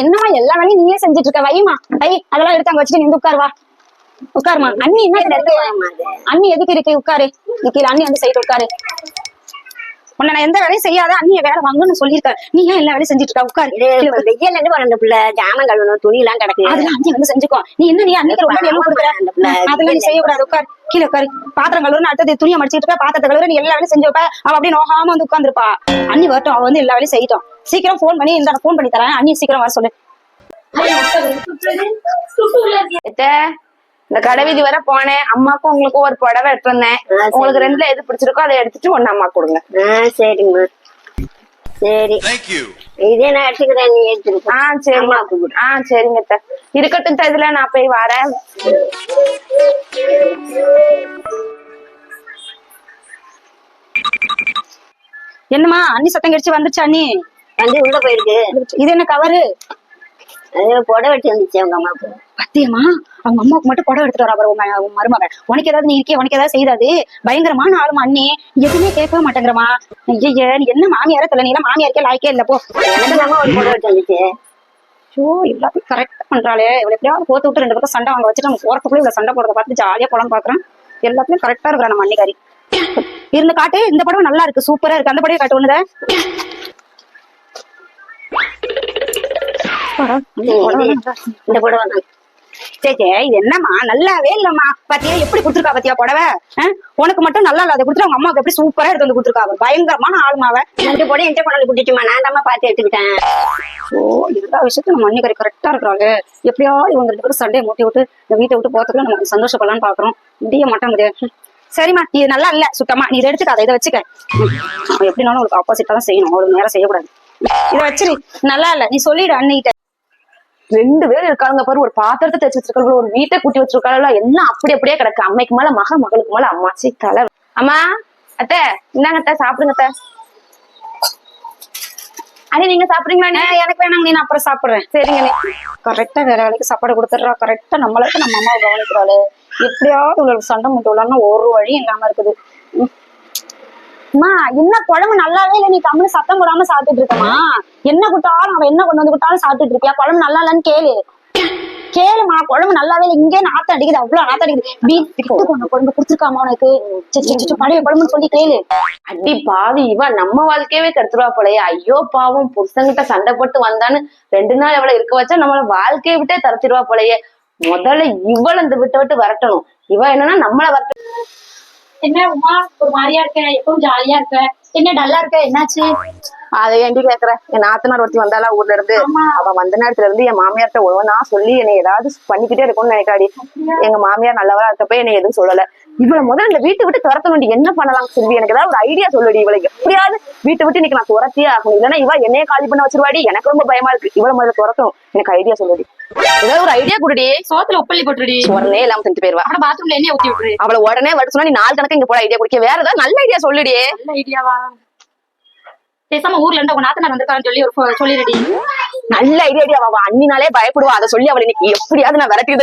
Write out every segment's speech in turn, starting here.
என்னமா எல்லா வேலையும் நீயே செஞ்சுட்டு இருக்க? வைமா வை, அதெல்லாம் எடுத்து அங்க வச்சுட்டு நீ வந்து உட்காருவா. உட்காருமா. அண்ணி என்ன அண்ணி எதுக்கு இருக்கு? உட்காரு. கீழே அண்ணி வந்து சைடு உட்காரு. உன்னை நான் எந்த வேலையும் செய்யாத, அண்ணிய வேலை வாங்கன்னு சொல்லியிருக்கேன். நீ ஏன் எல்லா வேலையும் செஞ்சுட்டு இருக்கா? உட்காரு. வெயில்ல இருந்து வர பிள்ளை ஜாமம் கழுவணும், துணி எல்லாம் கிடக்கு. அதெல்லாம் அண்ணி வந்து செஞ்சுக்கோ. நீ என்ன நீ அன்னைக்கு ரொம்ப எல்லாம் கொடுக்குற? அதெல்லாம் நீ செய்யக்கூடாது. உட்காரு. கீழே உட்காரு. பாத்திரம் கழுவுறன்னு அடுத்தது துணியை மடிச்சுட்டு இருக்க, பாத்திரத்தை கழுவுற, நீ எல்லா வேலையும் செஞ்சு வைப்ப. அவ அப்படியே நோகாம வந்து உட்காந்துருப்பா. அண்ணி வரட்டும், அவ வந்து எல்லா வேலையும் செய்யட்டும். சீக்கிரம் போன் பண்ணி இந்த போன் பண்ணி தரேன், அண்ணி சீக்கிரம் வர சொல்லு. இந்த கடைவீதி வர போனேன். அம்மாக்கும் உங்களுக்கும் ஒரு புடவை எடுத்து வந்தேன். உங்களுக்கு ரெண்டுல எது பிடிச்சிருக்கோ அதை எடுத்துட்டு ஒண்ணு அம்மா கொடுங்க. சரிம்மா. சரி, இதே நான் எடுத்துக்கிறேன், நீ எடுத்துருக்க. சரிம்மா. சரிங்க அத்தை. இருக்கட்டும் அத்தை, இதுல நான் போய் வரேன். என்னமா அண்ணி சத்தம் கடிச்சு வந்துருச்சு? அண்ணி வந்து உள்ள போயிருக்கு. இது என்ன கவரு? அது புடவை எடுத்து வந்துச்சு அவங்க அம்மாவுக்கு. பத்தியமா அவங்க அம்மாவுக்கு மட்டும் புடவை எடுத்துட்டு வர மருமகன். உனக்கு ஏதாவது நீ இருக்கே, உனக்கு ஏதாவது செய்யாது. பயங்கரமான ஆளுமா அண்ணி, எதுவுமே கேட்கவே மாட்டேங்கிறமா. ஐயா நீ என்ன மாமியார தெரியல, நீ எல்லாம் மாமியாருக்கே லாய்க்கே இல்ல போ. எனக்கு அம்மா ஒரு புடவை எடுத்து வந்துச்சு. எல்லாத்தையும் கரெக்டா பண்றாளே. இவ்வளவு எப்படியாவது போத்து விட்டு ரெண்டு பக்கம் சண்டை வாங்க வச்சுட்டு நம்ம போறதுக்குள்ள இவ்வளவு சண்டை போறதை பார்த்து ஜாலியா போலாம் பாக்குறேன். எல்லாத்துலயும் கரெக்டா இருக்கிற நம்ம அன்னிக்காரி. இருந்து காட்டு. இந்த புடவை நல்லா இருக்கு, சூப்பரா இருக்கு. அந்த புடவை காட்டு ஒண்ணுத. இந்த புடவை சே இது என்னம்மா நல்லாவே இல்லம்மா. பாத்தியா எப்படி குடுத்துருக்கா? பாத்தியா புடவை? உனக்கு மட்டும் நல்லா இல்லாத கொடுத்துட்டு அவங்க அம்மாவுக்கு எப்படி சூப்பரா எடுத்து வந்து கொடுத்துருக்கா. பயங்கரமான ஆளுமாவ. ரெண்டு புடவை எந்த கொண்டாந்து குட்டிச்சுமா, நான் தான் பார்த்து எடுத்துக்கிட்டேன். எல்லா விஷயத்தையும் நம்ம அன்னிக்காரி கரெக்டா இருக்கிறாங்க. எப்படியாவது இவங்க ரெண்டு பேரும் சண்டையை மூட்டி விட்டு இந்த வீட்டை விட்டு போறதுக்குள்ள நமக்கு சந்தோஷப்படலான்னு பாக்குறோம். முடிய மாட்டேங்குது. சரிம்மா, நீ நல்லா இல்ல சுத்தமா. நீ இதை எடுத்துக்காத, இதை வச்சுக்க. எப்படினாலும் உங்களுக்கு ஆப்போசிட்டா தான் செய்யணும், அவளுக்கு நேரம் செய்யக்கூடாது. இதை வச்சிரு. நல்லா இல்ல நீ சொல்லிடு அண்ணிட்ட. ரெண்டு பேரும் இருக்காங்க பாரு. ஒரு பாத்திரத்தை தேய்ச்சி வச்சிருக்காங்க, ஒரு வீட்டை கூட்டி வச்சிருக்காங்க. எல்லாம் அப்படியே கிடக்கு. அம்மைக்கு மேல மகன், மகளுக்கு மேல அம்மாச்சி தலை. அம்மா அத்தை இந்தாங்க அத்தை, சாப்பிடுங்க அத்தை. அண்ணி நீங்க சாப்பிடுறீங்களா? எனக்கு வேணாங்க, நீ அப்புறம் சாப்பிடுறேன். சரிங்க. கரெக்டா வேற வேலைக்கு சாப்பாடு கொடுத்துட்றா. கரெக்டா நம்மளுக்கு நம்ம அம்மாவை கவனிக்கிறாளு. எப்படியாவது உங்களுக்கு சண்டை முட்டு விடலாம்னா ஒரு வழி இல்லாம இருக்குது. அம்மா என்ன குழம்பு நல்லாவே இல்லை, நீ கம்முன்னு சத்தம் போடாம சாப்பிட்டுட்டு இருக்கமா? என்ன குட்டாலும் அவன் என்ன கொண்டு வந்து குட்டாலும் சாப்பிட்டுட்டு இருக்கியா? குழம்பு நல்லா இல்லன்னு கேளுமா. குழம்பு நல்லாவே இல்லை, இங்கே நாத்தம் அடிக்குது, அவ்வளவு நாத்தம் அடிக்குது. வீட்டுக்கு கொண்டு குழம்பு குடுத்துருக்காமா உனக்கு? பழைய குழம்புன்னு சொல்லி கேளு. அடி பாவி, இவ நம்ம வாழ்க்கையவே கெடுத்துருவா போலயே. ஐயோ பாவம், புருஷங்கிட்ட சண்டை போட்டு வந்தான்னு 2 நாள் எவ்வளவு இருக்க வச்சா நம்மள வாழ்க்கையை விட்டே தரத்திடுவா போலயே. முதல்ல இவள இந்த விட்டு வரட்டணும். இவ என்னன்னா நம்மள வரட்ட. என்ன உமா ஒரு மாதிரியா இருக்க? எப்பவும் ஜாலியா இருக்க, என்ன டல்லா இருக்க? என்னாச்சு? அதை ஏண்டி கேக்குற? என் நாத்தனார் ஒருத்தி வந்தாலா ஊர்ல இருந்து. அவ வந்த நேரத்துல இருந்து என் மாமியார்ட்ட ஒவ்வொன்னா சொல்லி என்னை ஏதாவது பண்ணிக்கிட்டே இருக்கும்னு நினைக்காடி. எங்க மாமியார் நல்லவரா இருக்கப்ப என்னை எதுவும் சொல்லல. இவளை முதல்ல இந்த வீட்டை விட்டு துரத்த வேண்டி என்ன பண்ணலாம் செல்வி? எனக்கு ஏதாவது ஒரு ஐடியா சொல்லுடி. இவளை எப்படியாவது வீட்டை விட்டு இன்னைக்கு நான் துரத்தியே ஆகணும். இல்லைன்னா இவ என்னைய காலி பண்ண வச்சிருவாடி. எனக்கு ரொம்ப பயமா இருக்கு. இவளை முதல்ல துரத்தும். எனக்கு ஐடியா சொல்லுடி, ஏதாவது ஒரு ஐடியா கொடுடி. சோத்துல உப்பள்ளி போட்டுடி. உடனே எல்லாம் செஞ்சு போயிருவா. ஆனா பாத்ரூம்ல என்ன ஊத்தி விட்டுரு. அவளை உடனே வர சொன்னா நீ 4 கணக்கு இங்க போட ஐடியா குடிக்க. வேற ஏதாவது நல்ல ஐடியா சொல்லுடி. நல்ல ஐடியாவா? பேசாம ஊர்ல இருந்து உங்க நாத்தனார் வந்திருக்கான்னு சொல்லி சொல்லிடுடி. நல்ல ஐடியா. அவ அண்ணினாலே பயப்படுவா. அதை சொல்லி அவளை இன்னைக்கு எப்படியாவது நான் விரட்டி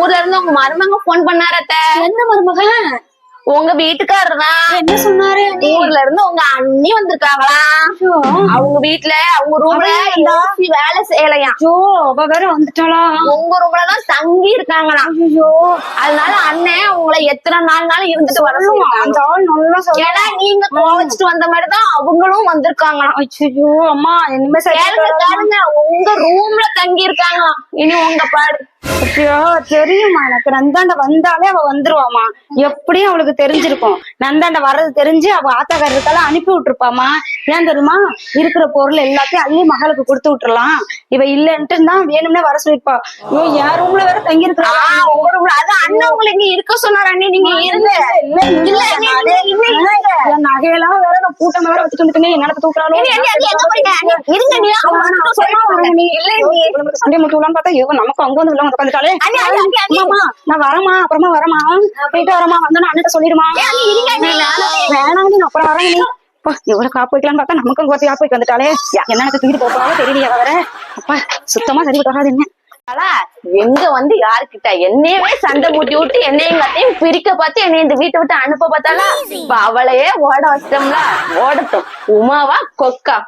ஊர்ல இருந்து உங்க மருமங்க போன் பண்ணாரத்த. எந்த மருமகன்? உங்க வீட்டுக்காரர் தான். என்ன சொன்னாரு? ஊர்ல இருந்து உங்க அண்ணி வந்திருக்காங்களா? அவங்க வீட்டுல அவங்க ரூம்ல வேலை செய்யலையா? அவ வேற வந்துட்டாளா? உங்க ரூம்லதான் தங்கி இருக்காங்களா? அதனால அண்ணன் உங்களை எத்தனை நாள்னாலும் இருந்துட்டு வர சொல்லுவாங்க. ஏன்னா நீங்க கோவிச்சுட்டு வந்த மாதிரிதான் அவங்களும் வந்திருக்காங்களாம். ஐயோ அம்மா இனிமே பாருங்க, உங்க ரூம்ல தங்கி இருக்காங்களாம். இனி உங்க பாடு. ஐயோ தெரியுமா எனக்கு. நந்தாண்ட வந்தாலே அவ வந்துருவாமா. எப்படியும் அவளுக்கு தெரிஞ்சிருக்கும். நந்தாண்ட வர்றது தெரிஞ்சு அவ ஆத்தாக்காரருக்கெல்லாம் அனுப்பி விட்டுருப்பாமா. ஏன் தெரியுமா? இருக்கிற பொருள் எல்லாத்தையும் அள்ளி மகளுக்கு கொடுத்து விட்டுறலாம். இவ இல்லன்ட்டு தான் வேணும்னே வர சொல்லிருப்பா. ஐயோ என் ரூம்ல வேற தங்கி இருக்கிறா. உங்க ரூம்ல அது அண்ணன் உங்களை இங்க இருக்க சொன்னாரு. அண்ணி நீங்க இருங்க. என் நகையெல்லாம் வேற நான் கூட்டம் வேற வச்சுட்டு வந்துட்டேன். என்ன தூக்குறாலும் சண்டை முட்டுலான்னு பார்த்தா இவன் நமக்கு அங்க வந்து உட்காந்துட்டாலே. நான் வரமா, அப்புறமா வரமா, போயிட்டு வரமா, வந்தோன்னு அண்ணன் சொல்லிடுமா. வேணாம் நீ அப்புறம் வரேன். நீ எவ்வளவு காப்பு வைக்கலான்னு பார்த்தா நமக்கும் கோத்தி காப்பு வைக்க வந்துட்டாலே. என்ன தூக்கிட்டு போறாலும் தெரியலையா வர? அப்பா சுத்தமா சரி வராது. என்ன எங்க வந்து யாருக்கிட்ட என்னையவே சண்டை மூட்டி விட்டு என்னையும் எல்லாத்தையும் பிரிக்க பார்த்து என்னை இந்த வீட்டை விட்டு அனுப்ப பார்த்தாலா? இப்ப அவளையே ஓட வச்சிட்டோம்ல. ஓடட்டும். உமாவா கொக்கா?